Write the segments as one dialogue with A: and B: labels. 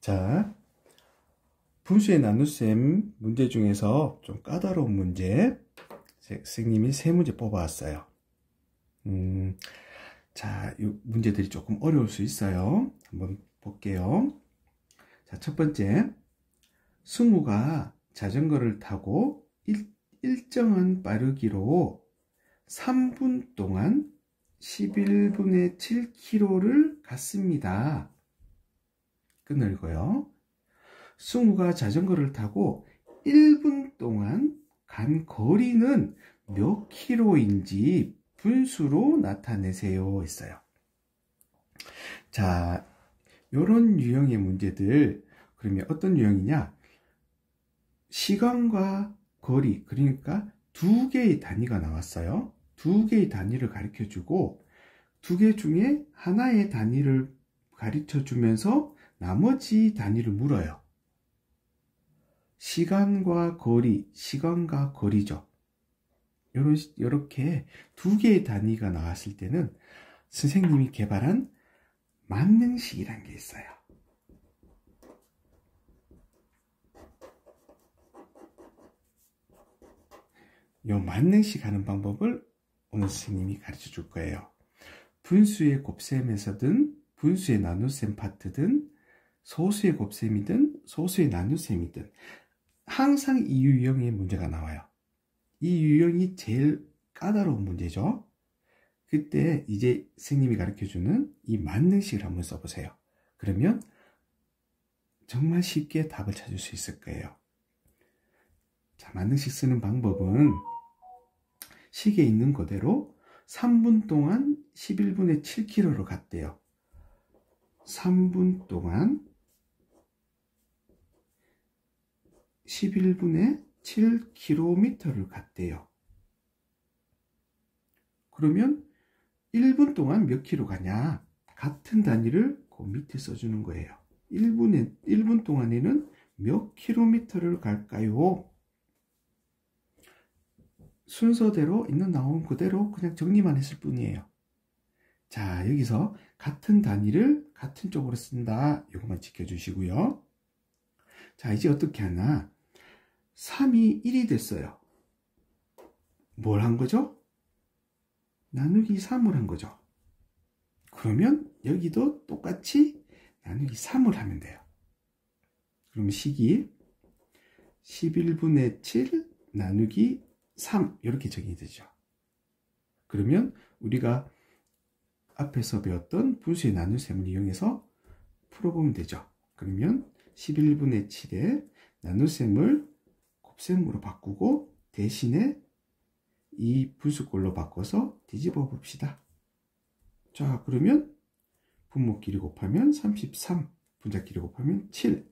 A: 자, 분수의 나눗셈 문제 중에서 좀 까다로운 문제 선생님이 3문제 뽑아왔어요. 자, 이 문제들이 조금 어려울 수 있어요. 한번 볼게요. 자, 첫 번째, 승우가 자전거를 타고 일정한 빠르기로 3분 동안 11분의 7km를 갔습니다. 끝내고요. 승우가 자전거를 타고 1분 동안 간 거리는 몇 킬로인지 분수로 나타내세요 했어요. 자, 이런 유형의 문제들, 그러면 어떤 유형이냐? 시간과 거리, 그러니까 두 개의 단위가 나왔어요. 두 개의 단위를 가르쳐 주고 두 개 중에 하나의 단위를 가르쳐 주면서 나머지 단위를 물어요. 시간과 거리, 시간과 거리죠. 이렇게 두 개의 단위가 나왔을 때는 선생님이 개발한 만능식이라는 게 있어요. 이 만능식 하는 방법을 오늘 선생님이 가르쳐 줄 거예요. 분수의 곱셈에서든 분수의 나눗셈 파트든 소수의 곱셈이든 소수의 나눗셈이든 항상 이 유형의 문제가 나와요. 이 유형이 제일 까다로운 문제죠. 그때 이제 선생님이 가르쳐주는 이 만능식을 한번 써보세요. 그러면 정말 쉽게 답을 찾을 수 있을 거예요. 자, 만능식 쓰는 방법은 식에 있는 그대로 3분 동안 11분의 7km로 갔대요. 3분 동안 11분의 7km를 갔대요. 그러면 1분 동안 몇 킬로 가냐? 같은 단위를 그 밑에 써주는 거예요. 1분 동안에는 몇 킬로미터를 갈까요? 순서대로 있는 나온 그대로 그냥 정리만 했을 뿐이에요. 자, 여기서 같은 단위를 같은 쪽으로 쓴다. 이것만 지켜주시고요. 자, 이제 어떻게 하나? 3이 1이 됐어요. 뭘 한 거죠? 나누기 3을 한 거죠. 그러면 여기도 똑같이 나누기 3을 하면 돼요. 그러면 식이 11분의 7 나누기 3 이렇게 정의이 되죠. 그러면 우리가 앞에서 배웠던 분수의 나눗셈을 이용해서 풀어보면 되죠. 그러면 11분의 7에 나눗셈을 곱셈으로 바꾸고 대신에 이 분수꼴로 바꿔서 뒤집어 봅시다. 자, 그러면 분모끼리 곱하면 33, 분자끼리 곱하면 7.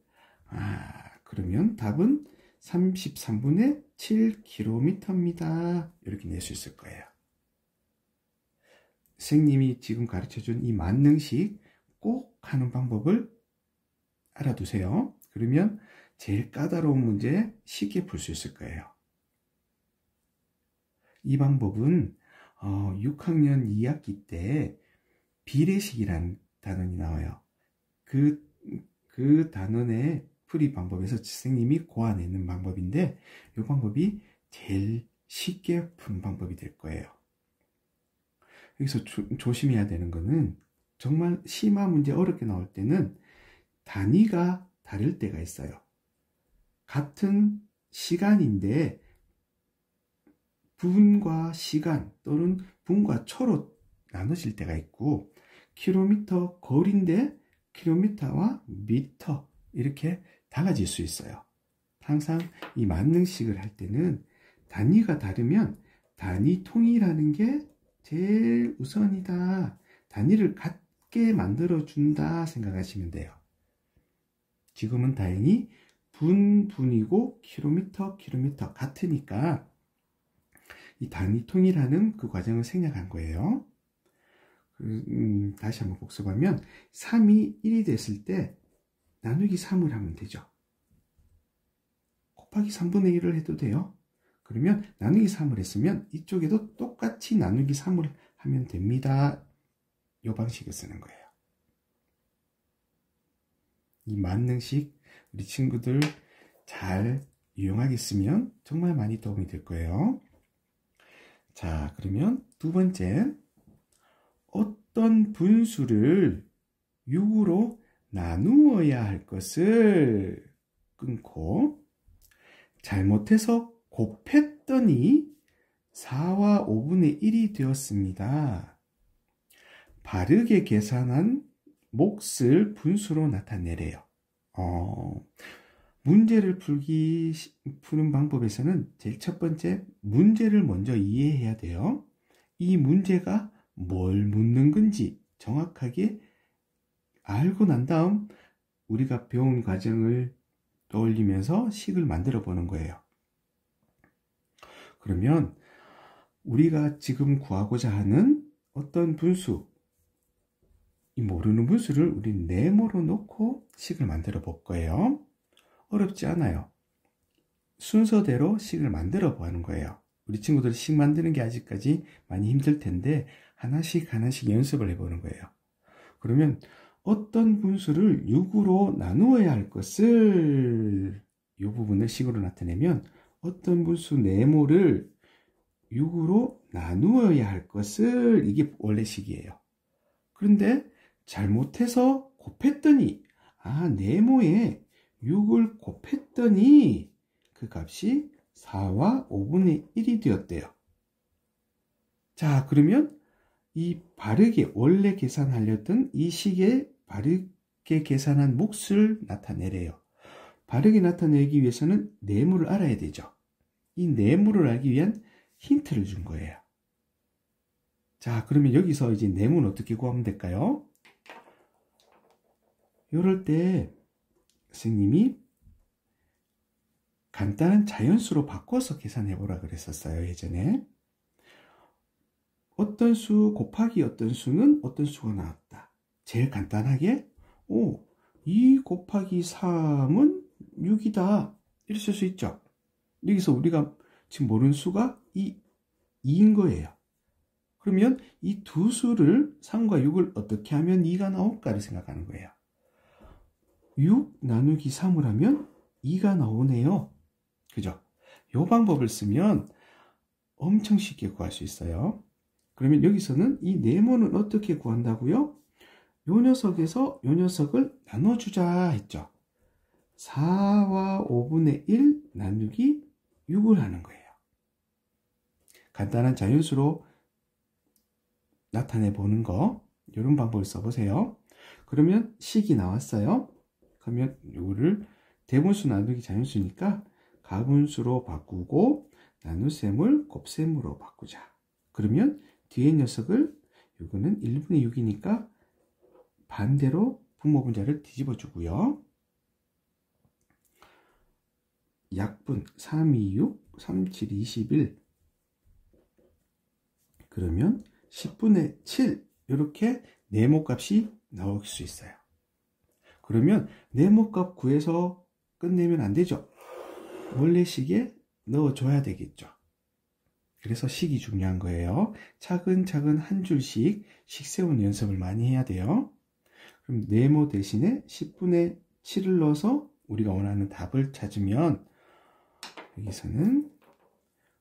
A: 그러면 답은 33분의 7km입니다. 이렇게 낼 수 있을 거예요. 선생님이 지금 가르쳐준 이 만능식 꼭 하는 방법을 알아두세요. 그러면 제일 까다로운 문제 쉽게 풀 수 있을 거예요. 이 방법은 6학년 2학기 때 비례식이라는 단원이 나와요. 그 단원의 풀이 방법에서 선생님이 고안해낸 방법인데 이 방법이 제일 쉽게 푸는 방법이 될 거예요. 여기서 조심해야 되는 거는 정말 심화 문제 어렵게 나올 때는 단위가 다를 때가 있어요. 같은 시간인데 분과 시간 또는 분과 초로 나눠질 때가 있고 킬로미터 거리인데 킬로미터와 미터 이렇게 달라질 수 있어요. 항상 이 만능식을 할 때는 단위가 다르면 단위 통일하는 게 제일 우선이다. 단위를 같게 만들어준다 생각하시면 돼요. 지금은 다행히 분이고 킬로미터 같으니까 이 단위 통일하는 그 과정을 생략한 거예요. 다시 한번 복습하면 3이 1이 됐을 때 나누기 3을 하면 되죠. 곱하기 3분의 1을 해도 돼요. 그러면 나누기 3을 했으면 이쪽에도 똑같이 나누기 3을 하면 됩니다. 이 방식을 쓰는 거예요. 이 만능식 우리 친구들 잘 이용하게 쓰면 정말 많이 도움이 될 거예요. 자, 그러면 두 번째, 어떤 분수를 6으로 나누어야 할 것을 끊고 잘못해서 곱했더니 4와 5분의 1이 되었습니다. 바르게 계산한 몫을 분수로 나타내래요. 문제를 푸는 방법에서는 제일 첫 번째, 문제를 먼저 이해해야 돼요. 이 문제가 뭘 묻는 건지 정확하게 알고 난 다음 우리가 배운 과정을 떠올리면서 식을 만들어 보는 거예요. 그러면 우리가 지금 구하고자 하는 어떤 분수, 이 모르는 분수를 우리 네모로 놓고 식을 만들어 볼 거예요. 어렵지 않아요. 순서대로 식을 만들어 보는 거예요. 우리 친구들 식 만드는 게 아직까지 많이 힘들 텐데 하나씩 연습을 해보는 거예요. 그러면 어떤 분수를 6으로 나누어야 할 것을 이 부분을 식으로 나타내면 어떤 분수 네모를 6으로 나누어야 할 것을, 이게 원래 식이에요. 그런데 잘못해서 곱했더니 네모에 6을 곱했더니 그 값이 4와 5분의 1이 되었대요. 자, 그러면 이 바르게 원래 계산하려던 이 식의 바르게 계산한 몫을 나타내래요. 바르게 나타내기 위해서는 네모를 알아야 되죠. 이 네모를 알기 위한 힌트를 준 거예요. 자, 그러면 여기서 이제 네모는 어떻게 구하면 될까요? 이럴 때 선생님이 간단한 자연수로 바꿔서 계산해 보라 그랬었어요, 예전에. 어떤 수 곱하기 어떤 수는 어떤 수가 나왔다. 제일 간단하게 2 곱하기 3은 6이다. 이렇게 쓸 수 있죠. 여기서 우리가 지금 모르는 수가 2인 거예요. 그러면 이 두 수를 3과 6을 어떻게 하면 2가 나올까를 생각하는 거예요. 6 나누기 3을 하면 2가 나오네요. 그죠? 이 방법을 쓰면 엄청 쉽게 구할 수 있어요. 그러면 여기서는 이 네모는 어떻게 구한다고요? 요 녀석에서 요 녀석을 나눠주자 했죠. 4와 5분의 1 나누기 6을 하는 거예요. 간단한 자연수로 나타내 보는 거, 이런 방법을 써보세요. 그러면 식이 나왔어요. 그러면 이거를 대분수 나누기 자연수니까 가분수로 바꾸고 나눗셈을 곱셈으로 바꾸자. 그러면 뒤에 녀석을, 이거는 1분의 6이니까 반대로 분모분자를 뒤집어 주고요. 약분 3, 2, 6, 3, 7, 21. 그러면 10분의 7 이렇게 네모값이 나올 수 있어요. 그러면 네모값 구해서 끝내면 안 되죠. 원래 식에 넣어줘야 되겠죠. 그래서 식이 중요한 거예요. 차근차근 한 줄씩 식 세우는 연습을 많이 해야 돼요. 그럼 네모 대신에 10분의 7을 넣어서 우리가 원하는 답을 찾으면 여기서는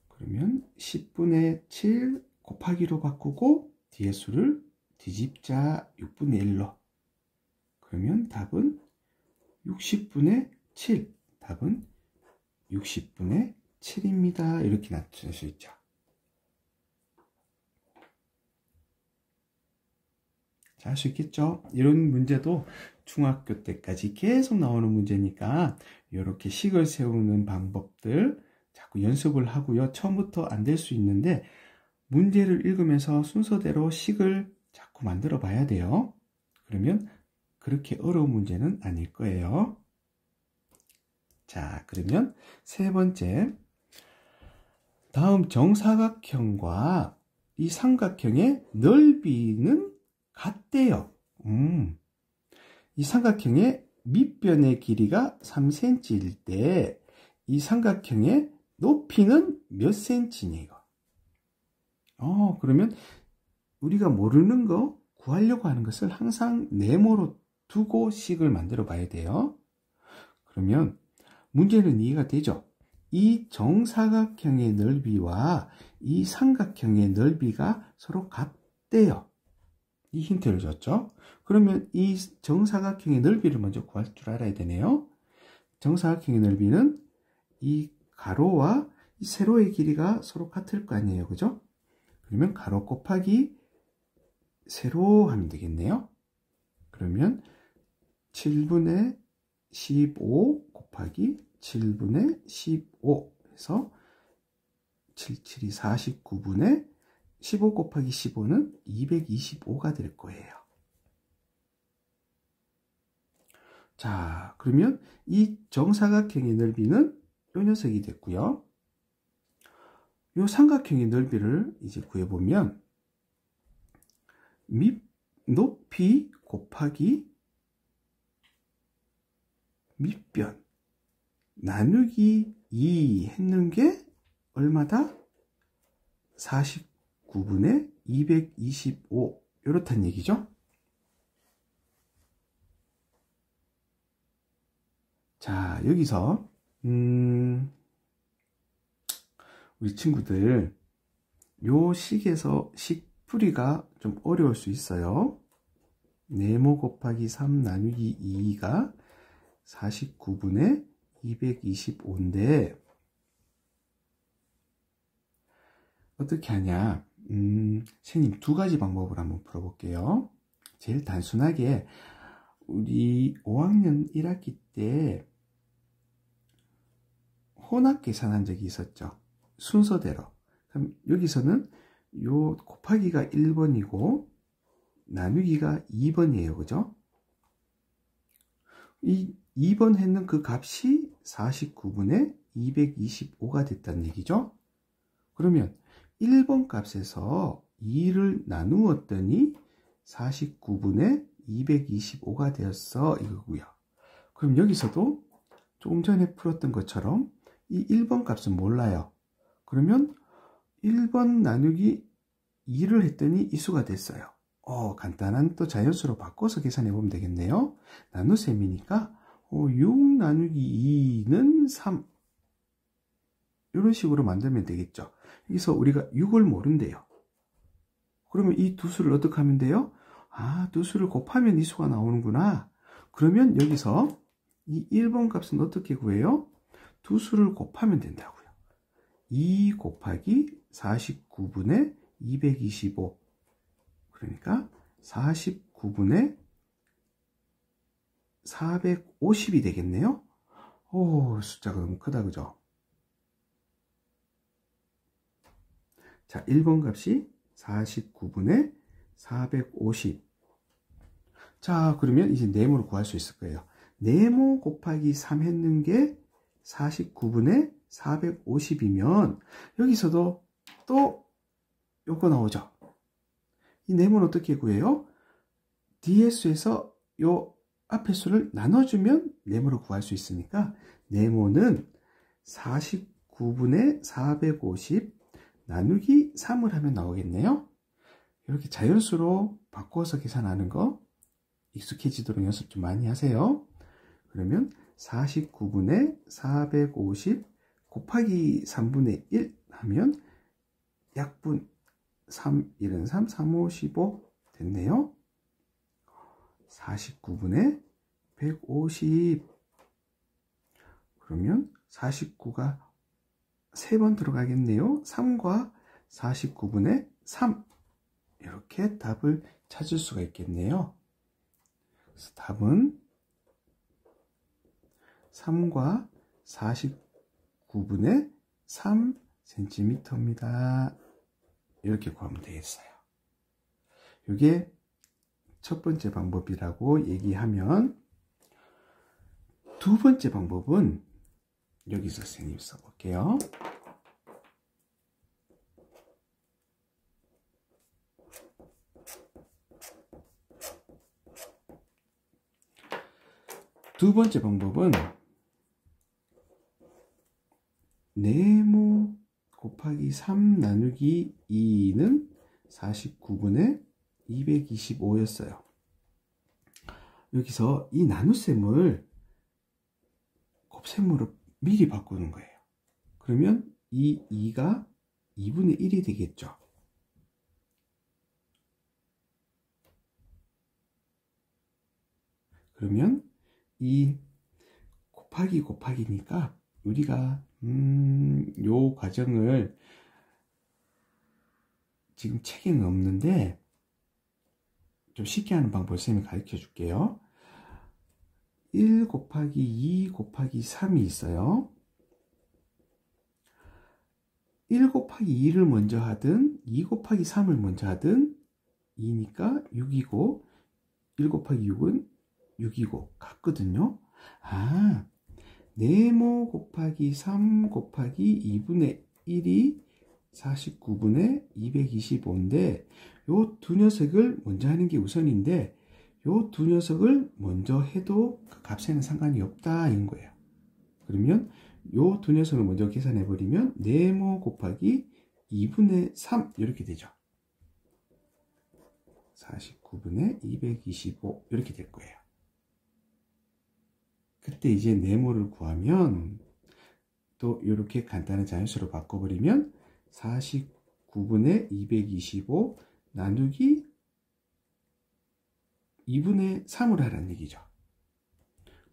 A: 그러면 10분의 7 곱하기로 바꾸고 뒤에 수를 뒤집자 6분의 1로. 그러면 답은 60분의 7. 답은 60분의 7입니다. 이렇게 나타낼 수 있죠. 자, 할 수 있겠죠? 이런 문제도 중학교 때까지 계속 나오는 문제니까 이렇게 식을 세우는 방법들 자꾸 연습을 하고요. 처음부터 안 될 수 있는데 문제를 읽으면서 순서대로 식을 자꾸 만들어 봐야 돼요. 그러면 그렇게 어려운 문제는 아닐 거예요. 자, 그러면 세 번째, 다음 정사각형과 이 삼각형의 넓이는 같대요. 이 삼각형의 밑변의 길이가 3cm일 때 이 삼각형의 높이는 몇 cm니 이거? 그러면 우리가 모르는 거 구하려고 하는 것을 항상 네모로 두고 식을 만들어 봐야 돼요. 그러면 문제는 이해가 되죠? 이 정사각형의 넓이와 이 삼각형의 넓이가 서로 같대요. 이 힌트를 줬죠. 그러면 이 정사각형의 넓이를 먼저 구할 줄 알아야 되네요. 정사각형의 넓이는 이 가로와 이 세로의 길이가 서로 같을 거 아니에요. 그죠? 그러면 가로 곱하기 세로 하면 되겠네요. 그러면 7분의 15 곱하기 7분의 15 해서 77이 49분의 15 곱하기 15는 225가 될 거예요. 자, 그러면 이 정사각형의 넓이는 이 녀석이 됐고요. 이 삼각형의 넓이를 이제 구해보면 높이 곱하기 밑변 나누기 2 했는 게 얼마다? 49분의 225 이렇단 얘기죠. 자, 여기서 우리 친구들 요 식에서 식풀이가 좀 어려울 수 있어요. 네모 곱하기 3 나누기 2가 49분의 225인데 어떻게 하냐? 선생님 두 가지 방법을 한번 풀어볼게요. 제일 단순하게 우리 5학년 1학기 때 혼합 계산한 적이 있었죠. 순서대로. 그럼 여기서는 요 곱하기가 1번이고 나누기가 2번이에요. 그죠? 이 2번 했는 그 값이 49분의 225가 됐다는 얘기죠. 그러면 1번 값에서 2를 나누었더니 49분의 225가 되었어 이거고요. 그럼 여기서도 조금 전에 풀었던 것처럼 이 1번 값은 몰라요. 그러면 1번 나누기 2를 했더니 이 수가 됐어요. 간단한 또 자연수로 바꿔서 계산해 보면 되겠네요. 나눗셈이니까 6 나누기 2는 3 이런 식으로 만들면 되겠죠. 여기서 우리가 6을 모른대요. 그러면 이 두 수를 어떻게 하면 돼요? 두 수를 곱하면 이 수가 나오는구나. 그러면 여기서 이 1번 값은 어떻게 구해요? 두 수를 곱하면 된다고요. 2 곱하기 49분의 225 그러니까 49분의 450이 되겠네요. 숫자가 너무 크다 그죠? 자, 1번 값이 49분의 450. 자, 그러면 이제 네모를 구할 수 있을 거예요. 네모 곱하기 3 했는 게 49분의 450이면 여기서도 또 요거 나오죠. 이 네모는 어떻게 구해요? 뒤에 수에서 요 앞에 수를 나눠주면 네모를 구할 수 있으니까 네모는 49분의 450 나누기 3을 하면 나오겠네요. 이렇게 자연수로 바꿔서 계산하는 거 익숙해지도록 연습 좀 많이 하세요. 그러면 49분의 450 곱하기 3분의 1 하면 약분 3, 1은 3, 3, 5, 15 됐네요. 49분의 150 그러면 49가 3번 들어가겠네요. 3과 49분의 3 이렇게 답을 찾을 수가 있겠네요. 그래서 답은 3과 49분의 3cm입니다. 이렇게 구하면 되겠어요. 이게 첫 번째 방법이라고 얘기하면 두 번째 방법은 여기서 선생님 써볼게요. 두 번째 방법은 네모 곱하기 3 나누기 2는 49분의 225였어요. 여기서 이 나눗셈을 곱셈으로 미리 바꾸는 거예요. 그러면 이 2가 2분의 1이 되겠죠. 그러면 이 곱하기 곱하기니까 우리가 요 과정을 지금 책에는 없는데 좀 쉽게 하는 방법을 선생님이 가르쳐 줄게요. 1 곱하기 2 곱하기 3이 있어요. 1 곱하기 2를 먼저 하든 2 곱하기 3을 먼저 하든 2니까 6이고 1 곱하기 6은 6이고 같거든요. 네모 곱하기 3 곱하기 2분의 1이 49분의 225인데 요 두 녀석을 먼저 하는 게 우선인데 요 두 녀석을 먼저 해도 그 값에는 상관이 없다 이런 거예요. 그러면 요 두 녀석을 먼저 계산해 버리면 네모 곱하기 2분의 3 이렇게 되죠. 49분의 225 이렇게 될 거예요. 그때 이제 네모를 구하면 또 이렇게 간단한 자연수로 바꿔버리면 49분의 225 나누기 2분의 3으로 하라는 얘기죠.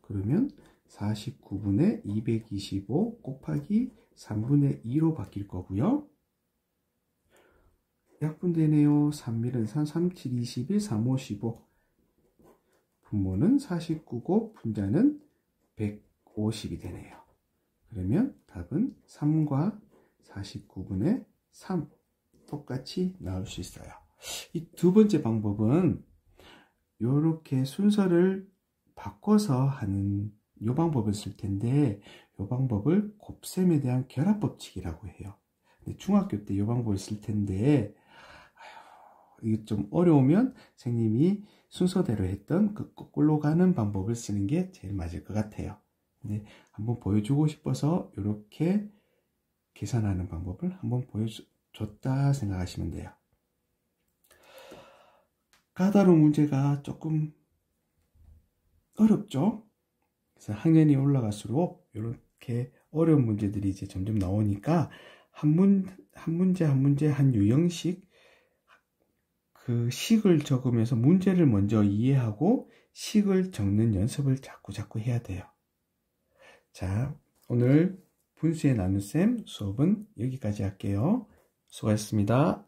A: 그러면 49분의 225 곱하기 3분의 2로 바뀔 거고요. 약분되네요. 3밀은 3, 3, 7, 21, 3, 5, 15. 분모는 49고 분자는 150이 되네요. 그러면 답은 3과 49분의 3 똑같이 나올 수 있어요. 이 두 번째 방법은 이렇게 순서를 바꿔서 하는 이 방법을 쓸 텐데 이 방법을 곱셈에 대한 결합법칙이라고 해요. 중학교 때 이 방법을 쓸 텐데 이게 좀 어려우면 선생님이 순서대로 했던 그 거꾸로 가는 방법을 쓰는 게 제일 맞을 것 같아요. 근데 한번 보여주고 싶어서 이렇게 계산하는 방법을 한번 보여줬다 생각하시면 돼요. 까다로운 문제가 조금 어렵죠? 그래서 학년이 올라갈수록 이렇게 어려운 문제들이 이제 점점 나오니까 한 문제 한 문제 한 유형씩 그 식을 적으면서 문제를 먼저 이해하고 식을 적는 연습을 자꾸 해야 돼요. 자, 오늘 분수의 나눗셈 수업은 여기까지 할게요. 수고하셨습니다.